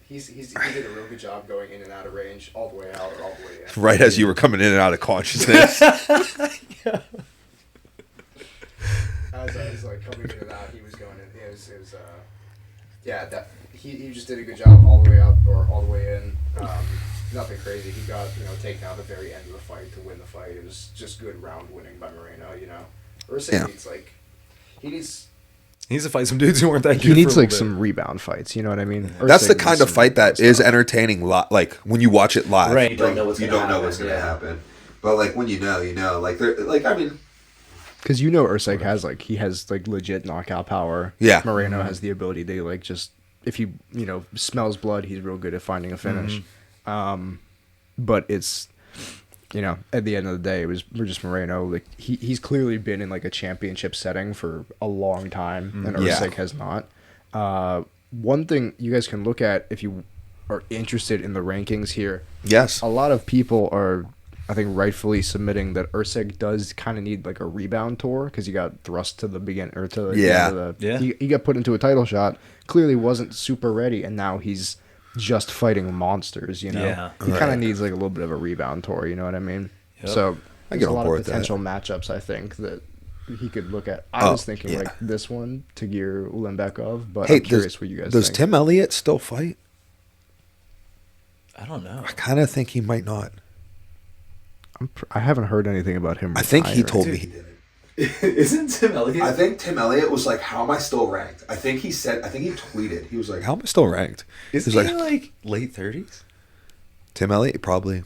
he did a real good job going in and out of range, all the way out, all the way in. Right as you were coming in and out of consciousness. Yeah. As I was like coming in and out, he was going in. It was that he just did a good job all the way up or all the way in. Nothing crazy. He got taken out at the very end of the fight to win the fight. It was just good round winning by Moreno. Usyk needs He needs to fight some dudes who weren't that good. He needs for a like little some rebound fights. You know what I mean? That's the Usyk kind needs of some fight that rebound is stuff. entertaining. Like when you watch it live, Right. Like, You don't know what's going to happen. But like when you know. Like I mean, Because Usyk has legit knockout power. Yeah. Moreno has the ability to like just if he smells blood, he's real good at finding a finish. But it's at the end of the day, we're just Moreno. Like he's clearly been in like a championship setting for a long time, and Usyk has not. One thing you guys can look at if you are interested in the rankings here. yes. A lot of people are, I think, rightfully submitting that Usyk does kind of need like a rebound tour because he got thrust to the beginning or to the Yeah. end of the, Yeah. he got put into a title shot. Clearly wasn't super ready, and now he's just fighting monsters. Yeah. He kind Right. of needs like a little bit of a rebound tour. You know what I mean? Yep. So I there's get a on lot board of with that. potential matchups. I think that he could look at. I was thinking like this one, Tagir Ulanbekov, but Hey, I'm curious what you guys does think. Tim Elliott still fight? I don't know. I kind of think he might not. I haven't heard anything about him. I think he retiring. told me he did. Isn't Tim Elliott? I think Tim Elliott was like, "How am I still ranked?" I think he tweeted. He was like, "How am I still ranked?" Isn't He's he like, like late 30s? Tim Elliott probably.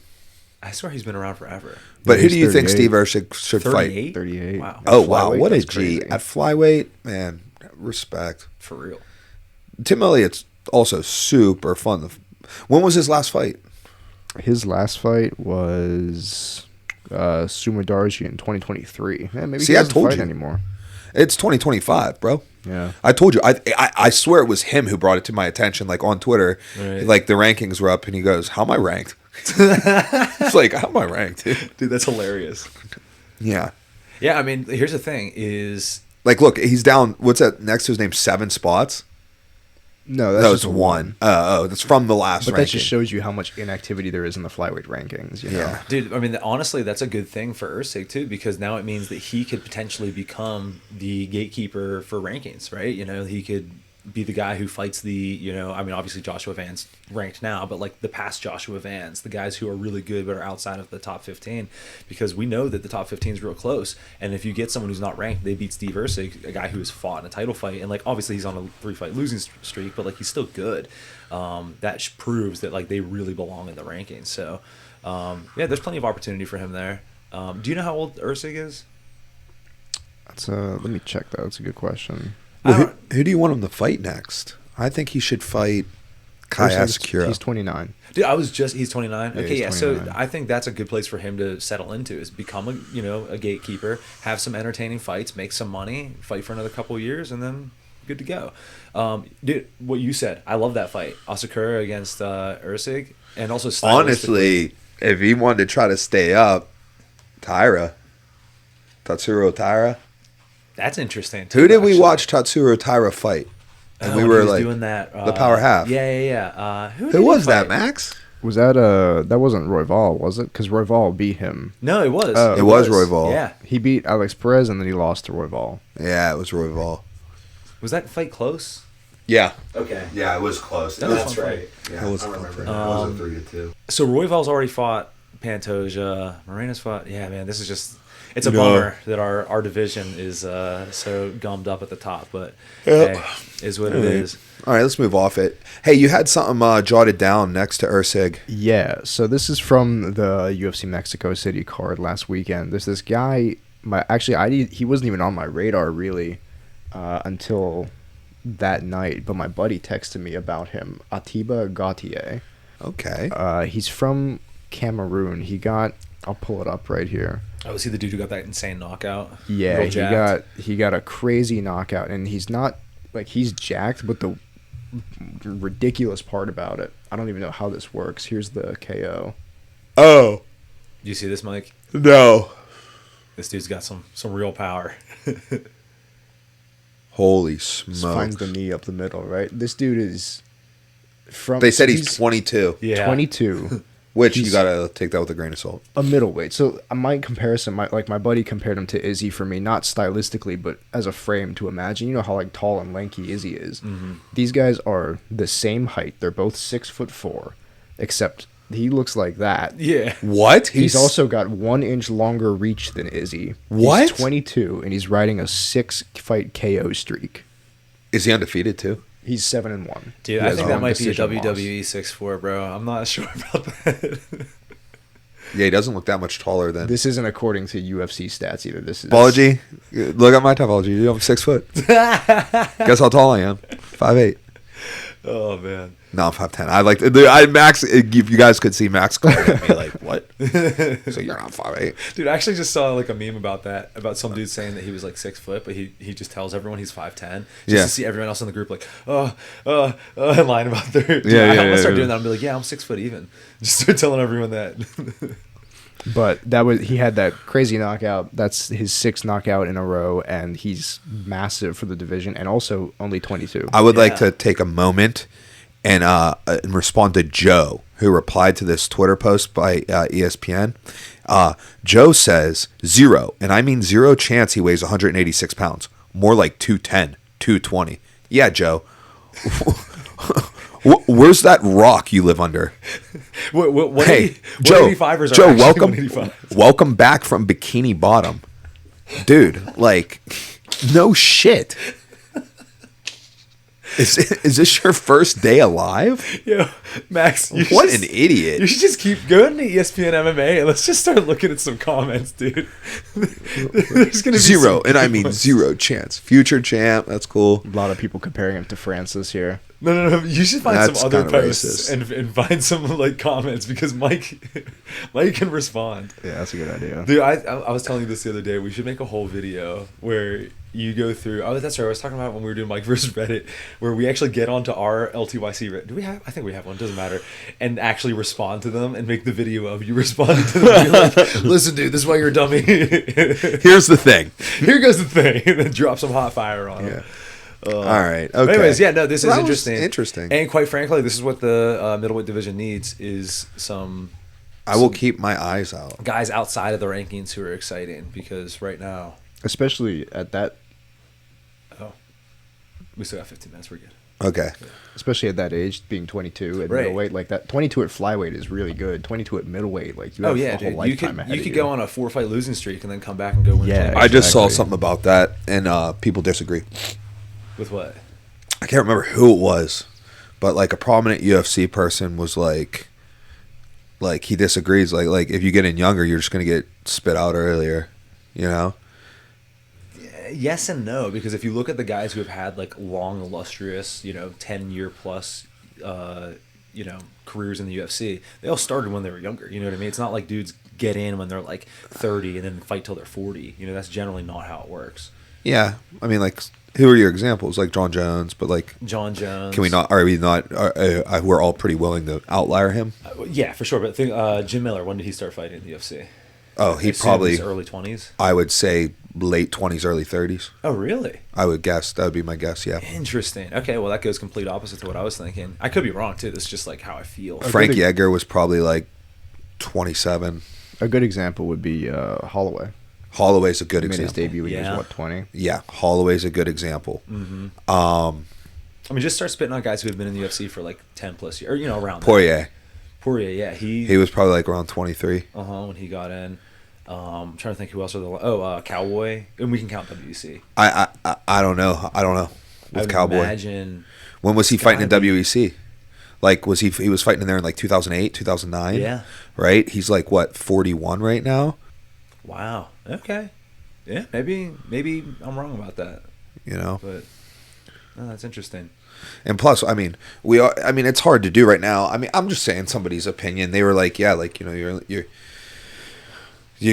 I swear he's been around forever. But Yeah, who he's do you think 38. Steve Ursh should fight? 38? 38. Wow. Oh At wow, flyweight, what a that's G crazy. at flyweight, man. Respect. For real. Tim Elliott's also super fun. When was his last fight? His last fight was Sumadarji in 2023. Man, maybe See, he I doesn't told fight you. anymore. It's 2025, bro. Yeah. I told you. I swear it was him who brought it to my attention. Like on Twitter, Right. like the rankings were up, and he goes, "How am I ranked?" It's like, "How am I ranked?" Dude, that's hilarious. Yeah. Yeah, I mean, here's the thing is... Like, look, he's down. What's that next to his name? 7 spots. No, that's No, just it's 1. Oh, that's from the last. But ranking. that just shows you how much inactivity there is in the flyweight rankings. You know? Yeah. Dude, I mean, honestly, that's a good thing for Usyk, too, because now it means that he could potentially become the gatekeeper for rankings, right? He could be the guy who fights the, I mean, obviously Joshua Van's ranked now, but like the past Joshua Vans, the guys who are really good but are outside of the top 15, because we know that the top 15 is real close. And if you get someone who's not ranked, they beat Steve Usyk, a guy who has fought in a title fight, and like obviously he's on a 3-fight losing streak, but like he's still good. That proves that like they really belong in the rankings. So yeah, there's plenty of opportunity for him there. Do you know how old Usyk is? That's let me check that. That's a good question. Well, who do you want him to fight next? I think he should fight Kai Asakura. He's 29. Dude, he's 29. Yeah, Okay, he's yeah. 29. So I think that's a good place for him to settle into, is become a gatekeeper, have some entertaining fights, make some money, fight for another couple of years, and then good to go. Dude, what you said, I love that fight. Asakura against Usyk, and also stylistically- Honestly, if he wanted to try to stay up, Tatsuro Taira. that's interesting. Too, Who did we actually. watch Tatsuro Taira fight? And we when were he was like doing that, the power half. Yeah. Who did Who he was that, fight? Max? Was that that wasn't Royval, was it? Because Royval beat him. No, it was. Oh. It was Royval. Yeah. He beat Alex Perez and then he lost to Royval. Yeah, it was Royval. Was that fight close? Yeah. Okay. Yeah, it was close. That was That's fun right. Yeah, It was I remember. close. It was a 3-2. So Royval's already fought Pantoja. Morena's fought. Yeah, man, this is just. It's a Yeah. bummer that our division is so gummed up at the top, but Yep. hey, is what it is. All right, let's move off it. Hey, you had something jotted down next to Usyk. Yeah, so this is from the UFC Mexico City card last weekend. There's this guy. He wasn't even on my radar really until that night, but my buddy texted me about him, Atiba Gautier. Okay. He's from Cameroon. I'll pull it up right here. Oh, is he the dude who got that insane knockout? Yeah, Real jacked? he got a crazy knockout, and he's not like he's jacked, but the ridiculous part about it, I don't even know how this works. Here's the KO. Oh. You see this, Mike? No. This dude's got some real power. Holy smokes. Finds the knee up the middle, right? This dude is from. They said he's 22. Yeah. 22. Which you got to take that with a grain of salt. A middleweight. So my comparison, my buddy compared him to Izzy for me, not stylistically, but as a frame to imagine. You know how like tall and lanky Izzy is. Mm-hmm. These guys are the same height. They're both 6'4", except he looks like that. Yeah. What? He's also got 1 inch longer reach than Izzy. What? He's 22 and he's riding a 6-fight KO streak. Is he undefeated too? He's 7-1. Dude, He I has think that one might be a decision loss. WWE 6'4", bro. I'm not sure about that. Yeah, he doesn't look that much taller than. This isn't according to UFC stats either. This is Topology. Look at my topology. I'm 6 foot. Guess how tall I am? 5'8". Oh, man. No, I'm 5'10". I like. Max. If you guys could see Max calling at me like, "What?" So you're not 5'8". Dude, I actually just saw like a meme about that, about some dude saying that he was like 6 foot, but he just tells everyone he's 5'10", just Yeah. to see everyone else in the group like, lying about their. Dude, Yeah, I'm yeah, gonna start yeah. doing that. I'm gonna be like, yeah, I'm 6 foot even. Just start telling everyone that. But he had that crazy knockout. That's his 6th knockout in a row, and he's massive for the division, and also only 22. I would like Yeah. to take a moment and respond to Joe, who replied to this Twitter post by ESPN. Joe says 0, and I mean 0 chance he weighs 186 pounds. More like 210, 220. Yeah, Joe. Where's that rock you live under? Hey, Joe. 185ers are Joe, actually welcome, 185. welcome back from Bikini Bottom, dude. Like, no shit. Is this your first day alive? Yo, Max, you What should an idiot. You should just keep going to ESPN MMA and let's just start looking at some comments, dude. There's gonna be 0, some and I good mean ones. 0 chance. Future champ, that's cool. A lot of people comparing him to Francis here. No. You should find That's some other kinda posts racist. and find some like comments because Mike can respond. Yeah, that's a good idea. Dude, I was telling you this the other day. We should make a whole video where you go through. Oh, that's right. I was talking about when we were doing Mike versus Reddit, where we actually get onto our LTYC Reddit. Do we have? I think we have one. Doesn't matter. And actually respond to them and make the video of you responding to them. You're like, listen, dude, this is why you're a dummy. Here's the thing. Here goes the thing. And then drop some hot fire on Yeah. them. All right. But Okay. anyways, yeah, no, this is That was interesting. interesting. And quite frankly, this is what the middleweight division needs is some I will keep my eyes out. guys outside of the rankings who are exciting because right now, Especially at that we still got 15 minutes. We're good. Okay. especially at that age, being 22 at Right. middleweight, like that 22 at flyweight is really good. 22 at middleweight, like you have a whole dude. lifetime ahead You of could go on a 4-fight losing streak and then come back and go win. a Yeah. championship. I just saw Exactly. something about that, and people disagree. With what? I can't remember who it was, but like a prominent UFC person was like he disagrees. Like if you get in younger, you're just gonna get spit out earlier. You know? Yes and no, because if you look at the guys who have had like long, illustrious, 10-year plus, careers in the UFC, they all started when they were younger. You know what I mean? It's not like dudes get in when they're like 30 and then fight till they're 40. That's generally not how it works. Yeah. I mean, like, who are your examples? Like John Jones, but like, John Jones. can we not? Are we not? We're all pretty willing to outlier him. Yeah, for sure. But think Jim Miller. When did he start fighting in the UFC? Oh, he I assume probably. his early 20s. I would say late 20s, early 30s. Oh, really? I would guess that would be my guess. Yeah. Interesting. Okay, well that goes complete opposite to what I was thinking. I could be wrong too. This is just like how I feel. Frank good- Yeager was probably like 27. A good example would be Holloway. Holloway's a good He made his example. debut when he Yeah. was, 20? Yeah, Holloway's a good example. Mm-hmm. Um, I mean, just start spitting on guys who have been in the UFC for like 10 plus years, or around. there. Poirier, Poirier, yeah, he was probably like around 23. when he got in. I'm trying to think who else are the Cowboy, and we can count WEC. I don't know. I don't know. I With would Cowboy, imagine. when was he it's fighting in gotta be- WEC? Like, was he was fighting in there in like 2008, 2009? Yeah. Right. He's like what, 41 right now? Wow. Okay. Yeah, maybe I'm wrong about that, You know. but Oh, that's interesting. And plus, I mean, it's hard to do right now. I mean, I'm just saying somebody's opinion. They were like, yeah, like, you're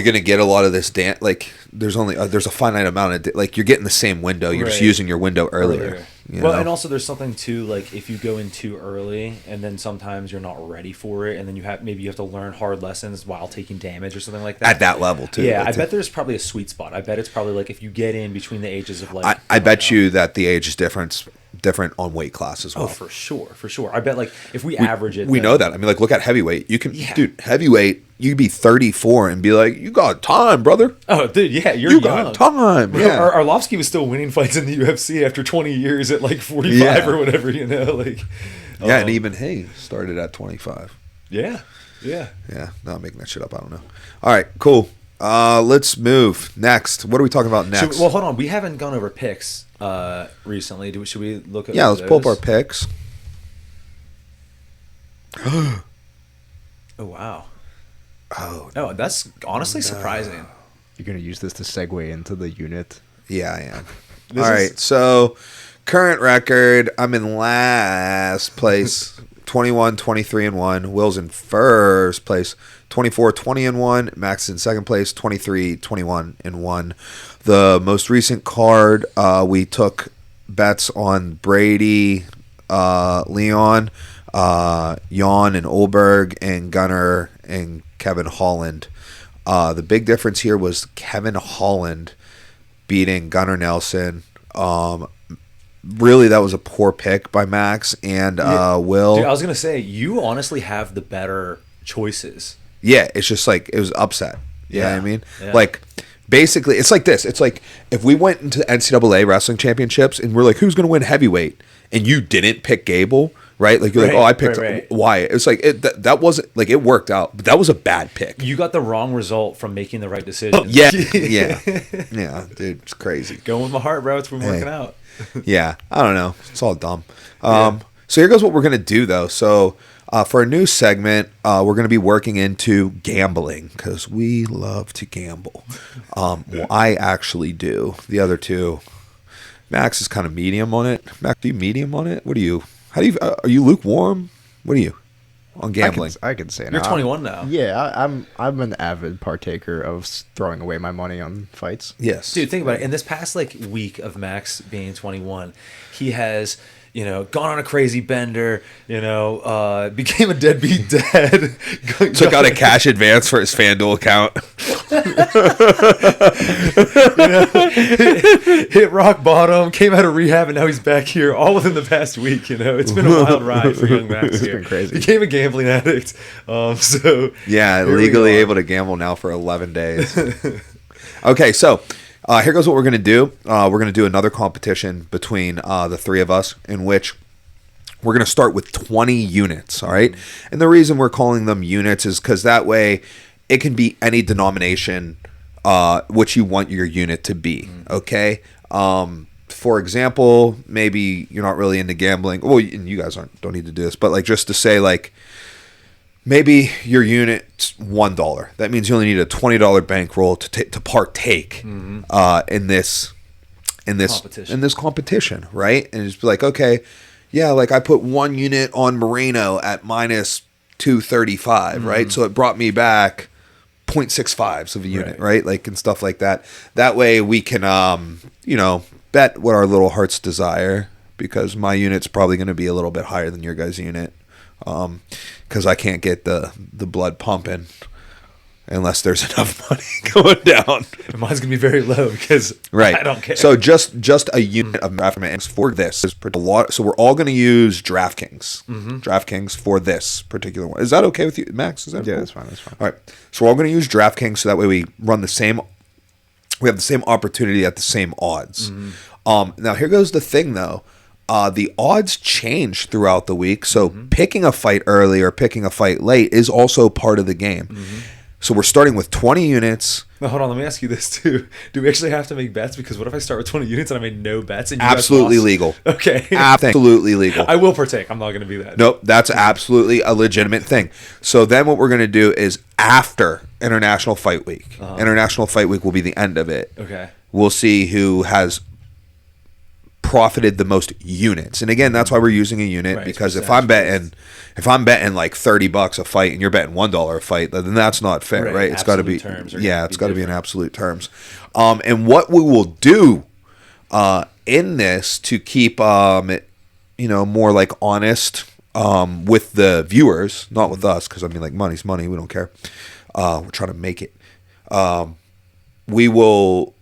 gonna get a lot of this dance. Like, there's a finite amount of like you're getting the same window. You're just using your window earlier. Well, and also there's something too, like if you go in too early, and then sometimes you're not ready for it, and then you have to learn hard lessons while taking damage or something like that. At that level too. Yeah, I bet there's probably a sweet spot. I bet it's probably like if you get in between the ages of like. I bet you that the age is different on weight class as well. Oh, for sure. I bet like if we average it, we know that. I mean, like look at heavyweight. You can, dude, heavyweight. You'd be 34 and be like, you got time, brother. Oh, dude, yeah, you're you young. got time. Yeah, Arlovsky was still winning fights in the UFC after 20 years at like 45 or whatever, like. Yeah, and even Hay started at 25. Yeah. No, I'm making that shit up. I don't know. All right, cool. Let's move next. What are we talking about next? Well, hold on. We haven't gone over picks recently. Should we look at? Yeah, let's pull up our picks. Oh wow. Oh, no, that's honestly surprising. You're going to use this to segue into the unit? Yeah, I am. All right, so current record, I'm in last place, 21, 23-1. Will's in first place, 24, 20-1. Max in second place, 23, 21-1. The most recent card, we took bets on Brady, Leon, Jan and Olberg, and Gunnar and Kevin Holland. The big difference here was Kevin Holland beating Gunnar Nelson. Really, that was a poor pick by Max and Will. Dude, I was going to say, you honestly have the better choices. Yeah, it's just like, it was upset. You know what I mean? Yeah. Like, basically, it's like this. It's like, if we went into NCAA wrestling championships and we're like, who's going to win heavyweight? And you didn't pick Gable, right? Like, you're like, I picked Wyatt. It's like, that wasn't, like, it worked out, but that was a bad pick. You got the wrong result from making the right decision. Yeah, dude, it's crazy. Going with my heart, bro. It's been working out. Yeah, I don't know. It's all dumb. So here goes what we're going to do, though. So for a new segment, we're going to be working into gambling because we love to gamble. Well, I actually do. The other two, Max is kind of medium on it. Max, do you medium on it? What are you? How do you? Are you lukewarm? What are you on gambling? I can say you're 21 now. Yeah, I'm an avid partaker of throwing away my money on fights. Yes, dude. Think about it. In this past like week of Max being 21, he has gone on a crazy bender. Became a deadbeat dad. Took out a cash advance for his FanDuel account. Hit rock bottom. Came out of rehab, and now he's back here, all within the past week. It's been a wild ride for young Max here. It's been crazy. Became a gambling addict. Legally able to gamble now for 11 days. Okay, so. Here goes what we're going to do. We're going to do another competition between the three of us in which we're going to start with 20 units, all right? And the reason we're calling them units is because that way it can be any denomination which you want your unit to be, okay? For example, maybe you're not really into gambling. Well, and you guys don't need to do this, but like just to say like, maybe your unit's $1. That means you only need a $20 bankroll to partake in this competition, right? And just be like, okay, yeah, like I put one unit on Moreno at minus 235, right? So it brought me back 0.65s of a unit, right? Like and stuff like that. That way we can, bet what our little hearts desire because my unit's probably going to be a little bit higher than your guys' unit. Because I can't get the blood pumping unless there's enough money going down. Mine's gonna be very low because I don't care. So just a unit of DraftKings for this is a lot. So we're all going to use DraftKings, DraftKings for this particular one. Is that okay with you, Max? Is that cool? That's fine. That's fine. All right. So we're all going to use DraftKings so that way we run the same. We have the same opportunity at the same odds. Now here goes the thing though. The odds change throughout the week, so picking a fight early or picking a fight late is also part of the game. So we're starting with 20 units. Now, hold on, let me ask you this too. Do we actually have to make bets? Because what if I start with 20 units and I made no bets? And you absolutely legal. Okay. Absolutely legal. I will partake. I'm not going to be that. Nope, that's absolutely a legitimate thing. So then what we're going to do is after International Fight Week. International Fight Week will be the end of it. Okay. We'll see who has profited the most units. And again, that's why we're using a unit, Right, because it's if I'm betting like $30 a fight and you're betting $1 a fight, then that's not fair, right? It's got to be, it's got to be in absolute terms. And what we will do in this to keep it, more like honest with the viewers, not with us, because I mean, like, money's money, we don't care. We're trying to make it. We will.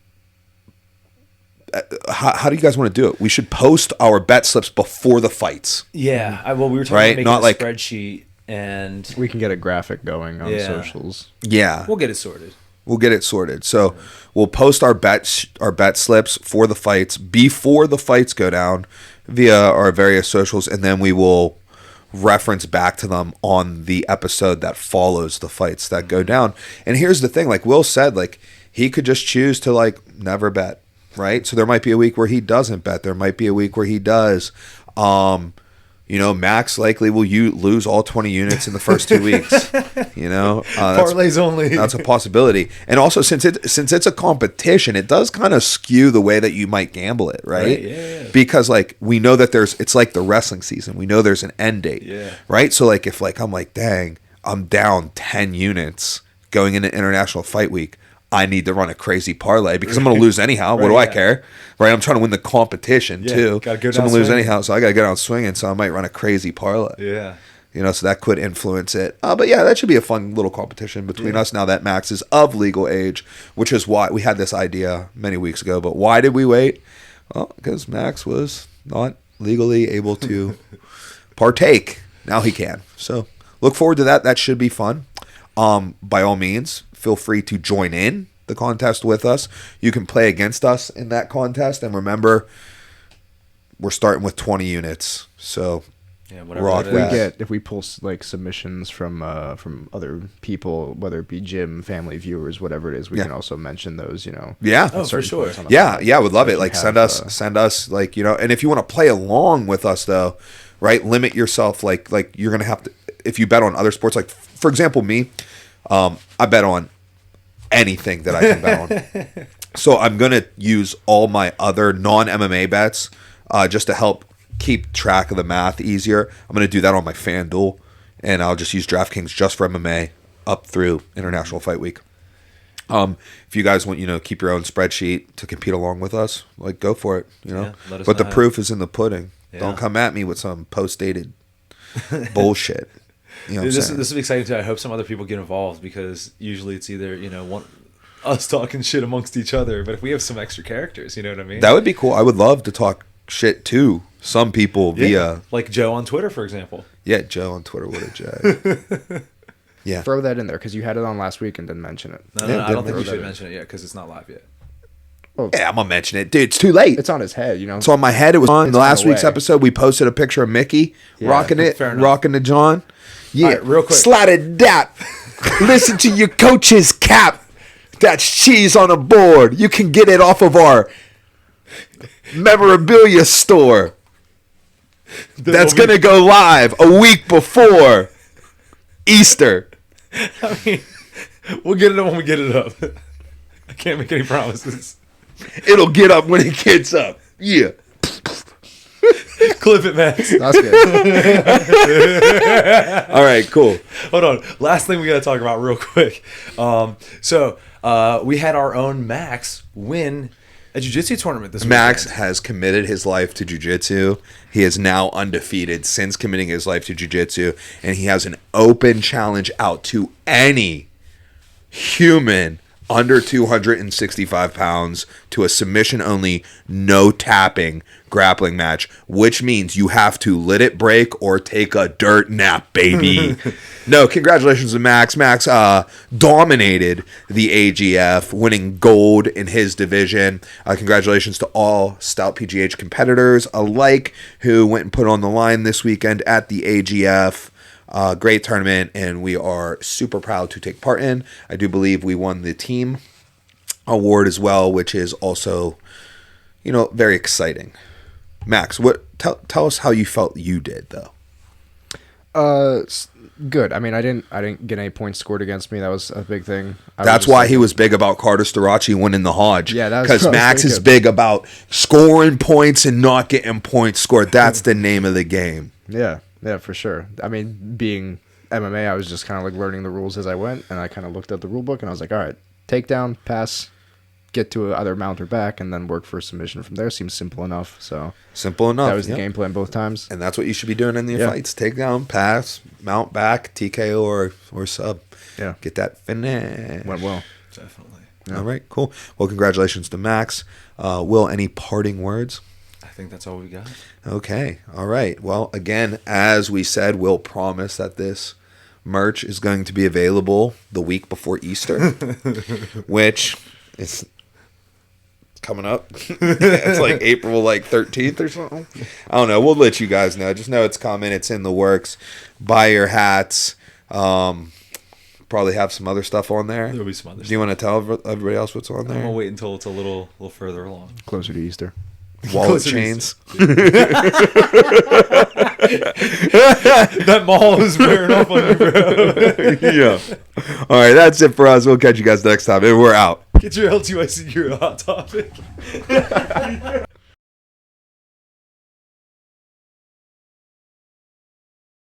How do you guys want to do it? We should post our bet slips before the fights. Yeah. We were talking about making a spreadsheet, and we can get a graphic going on socials. Yeah. We'll get it sorted. So we'll post our bet slips for the fights before the fights go down via our various socials, and then we will reference back to them on the episode that follows the fights that go down. And here's the thing, like Will said, like, he could just choose to, like, never bet. Right? So there might be a week where he doesn't bet. There might be a week where he does. Max likely will lose all 20 units in the first 2 weeks. Parlays only. That's a possibility. And also, since it's a competition, it does kind of skew the way that you might gamble it, right? Yeah. Because, like, we know that it's like the wrestling season. We know there's an end date. Yeah. Right? So, like, if, like, I'm like, dang, I'm down 10 units going into International Fight Week, I need to run a crazy parlay because I'm going to lose anyhow. What do I care? Right? I'm trying to win the competition too. Gotta go so I'm going down to lose swinging. anyhow. So I got to go down swinging. So I might run a crazy parlay. Yeah. So that could influence it. But yeah, that should be a fun little competition between us now that Max is of legal age, which is why we had this idea many weeks ago. But why did we wait? Well, because Max was not legally able to partake. Now he can. So look forward to that. That should be fun. By all means, feel free to join in the contest with us. You can play against us in that contest, and remember, we're starting with 20 units. So rock that. If we pull like submissions from other people, whether it be gym, family, viewers, whatever it is, we can also mention those. Yeah, for sure. Yeah, would love it. Like send us like and if you want to play along with us though, right? Limit yourself. Like you're gonna have to, if you bet on other sports, like for example me, I bet on anything that I can bet on. So I'm going to use all my other non-MMA bets just to help keep track of the math easier. I'm going to do that on my FanDuel, and I'll just use DraftKings just for MMA up through International Fight Week. If you guys want, keep your own spreadsheet to compete along with us, like, go for it, But the proof is in the pudding. Yeah. Don't come at me with some post-dated bullshit. This will be exciting too. I hope some other people get involved because usually it's either us talking shit amongst each other, but if we have some extra characters, you know what I mean? That would be cool. I would love to talk shit to some people via like Joe on Twitter, for example. Yeah, Joe on Twitter. What a J. Yeah, throw that in there because you had it on last week and didn't mention it. No, I don't think you should mention it yet because it's not live yet. Oh, yeah, I'm gonna mention it, dude. It's too late. It's on his head, It's on my head. It was on the last week's episode. We posted a picture of Mickey rocking it, rocking the John. Yeah, right, real quick. Slotted that. Listen to your coach's cap. That's cheese on a board. You can get it off of our memorabilia store. That's going to go live a week before Easter. I mean, we'll get it up when we get it up. I can't make any promises. It'll get up when it gets up. Yeah. Clip it, Max. That's good. All right, cool. Hold on. Last thing we got to talk about real quick. So we had our own Max win a jiu-jitsu tournament this weekend. Max has committed his life to jiu-jitsu. He is now undefeated since committing his life to jiu-jitsu, and he has an open challenge out to any human under 265 pounds to a submission-only, no tapping grappling match, which means you have to let it break or take a dirt nap, baby. No, congratulations to Max. Max dominated the AGF, winning gold in his division. Congratulations to all Stout PGH competitors alike who went and put on the line this weekend at the AGF. Great tournament, and we are super proud to take part in. I do believe we won the team award as well, which is also, very exciting. Max, tell us how you felt you did, though. good. I mean, I didn't get any points scored against me. That was a big thing. That's why he was big about Carter Starachi winning the Hodge. Yeah, that's because Max is big about scoring points and not getting points scored. That's the name of the game. Yeah, for sure. I mean, being MMA, I was just kind of like learning the rules as I went, and I kind of looked at the rule book and I was like, all right, takedown, pass, get to either mount or back, and then work for a submission from there. Seems simple enough. So simple enough. That was the game plan both times, and that's what you should be doing in your fights: takedown, pass, mount, back, TKO or sub. Yeah, get that finish. Went well, definitely. Yeah. All right, cool. Well, congratulations to Max. Will, any parting words? I think that's all we got. Okay. All right. Well, again, as we said, we'll promise that this merch is going to be available the week before Easter, which is coming up. It's like April 13th or something. I don't know. We'll let you guys know. Just know it's coming. It's in the works. Buy your hats. Probably have some other stuff on there. There'll be some other stuff. Do you want to tell everybody else what's on there? I'm going to wait until it's a little further along. Closer to Easter. Wallet chains. That mall is wearing off on you, bro. Yeah. All right, that's it for us. We'll catch you guys next time. And we're out. Get your LTYC, your Hot Topic.